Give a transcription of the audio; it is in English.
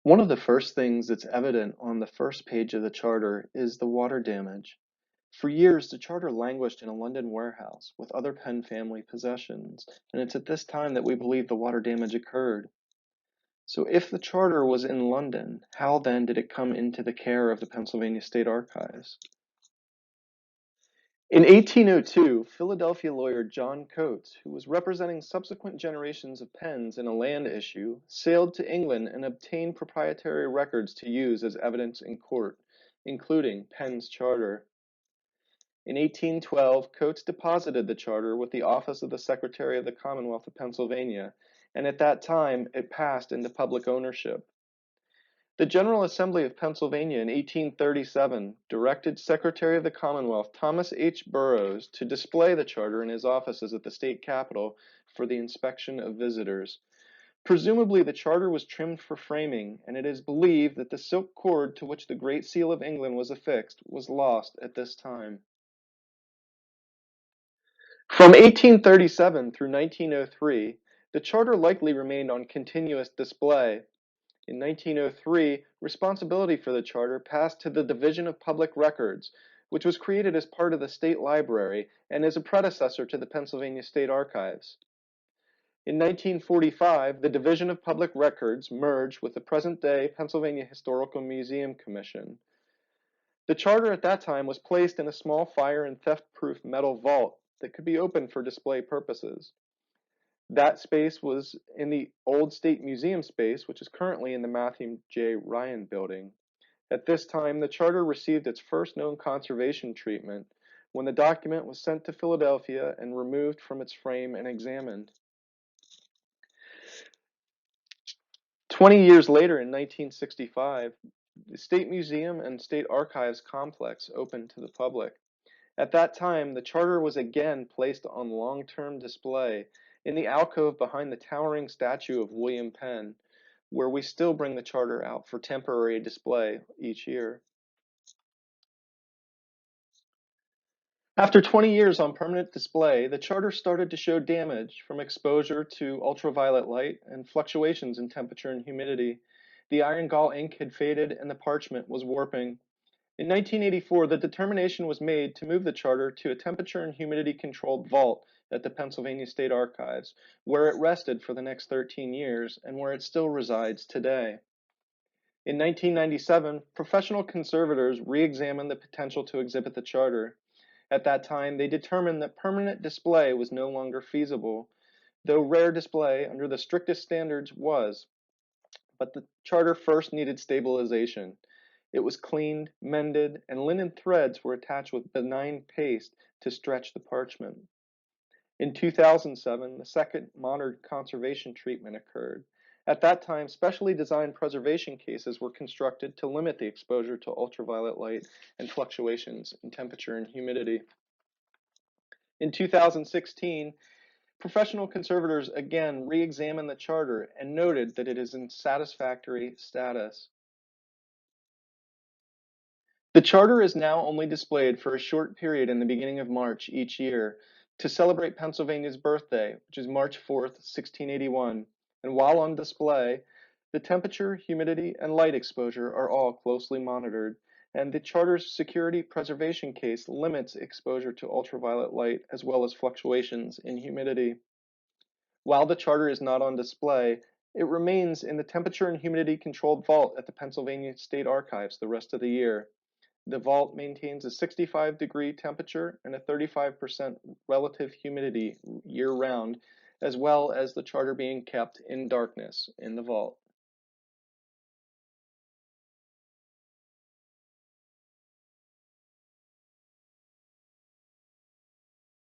One of the first things that's evident on the first page of the charter is the water damage. For years, the charter languished in a London warehouse with other Penn family possessions, and it's at this time that we believe the water damage occurred. So if the charter was in London, how then did it come into the care of the Pennsylvania State Archives? In 1802, Philadelphia lawyer John Coates, who was representing subsequent generations of Penns in a land issue, sailed to England and obtained proprietary records to use as evidence in court, including Penn's charter. In 1812, Coates deposited the charter with the office of the Secretary of the Commonwealth of Pennsylvania, and at that time it passed into public ownership. The General Assembly of Pennsylvania in 1837 directed Secretary of the Commonwealth Thomas H. Burroughs to display the charter in his offices at the state capitol for the inspection of visitors. Presumably the charter was trimmed for framing, and it is believed that the silk cord to which the Great Seal of England was affixed was lost at this time. From 1837 through 1903, the charter likely remained on continuous display. In 1903, responsibility for the charter passed to the Division of Public Records, which was created as part of the State Library and is a predecessor to the Pennsylvania State Archives. In 1945, the Division of Public Records merged with the present-day Pennsylvania Historical Museum Commission. The charter at that time was placed in a small fire and theft-proof metal vault that could be opened for display purposes. That space was in the old State Museum space, which is currently in the Matthew J. Ryan building. At this time, the charter received its first known conservation treatment when the document was sent to Philadelphia and removed from its frame and examined. 20 years later, in 1965, the State Museum and State Archives complex opened to the public. At that time, the charter was again placed on long-term display in the alcove behind the towering statue of William Penn, where we still bring the charter out for temporary display each year. After 20 years on permanent display, the charter started to show damage from exposure to ultraviolet light and fluctuations in temperature and humidity. The iron gall ink had faded and the parchment was warping. In 1984, the determination was made to move the charter to a temperature and humidity controlled vault at the Pennsylvania State Archives, where it rested for the next 13 years and where it still resides today. In 1997, professional conservators re-examined the potential to exhibit the charter. At that time, they determined that permanent display was no longer feasible, though rare display under the strictest standards was. But the charter first needed stabilization. It was cleaned, mended, and linen threads were attached with benign paste to stretch the parchment. In 2007, the second modern conservation treatment occurred. At that time, specially designed preservation cases were constructed to limit the exposure to ultraviolet light and fluctuations in temperature and humidity. In 2016, professional conservators again re-examined the charter and noted that it is in satisfactory status. The charter is now only displayed for a short period in the beginning of March each year to celebrate Pennsylvania's birthday, which is March 4th, 1681, and while on display, the temperature, humidity, and light exposure are all closely monitored, and the charter's security preservation case limits exposure to ultraviolet light as well as fluctuations in humidity. While the charter is not on display, it remains in the temperature and humidity controlled vault at the Pennsylvania State Archives the rest of the year. The vault maintains a 65-degree temperature and a 35% relative humidity year-round, as well as the charter being kept in darkness in the vault.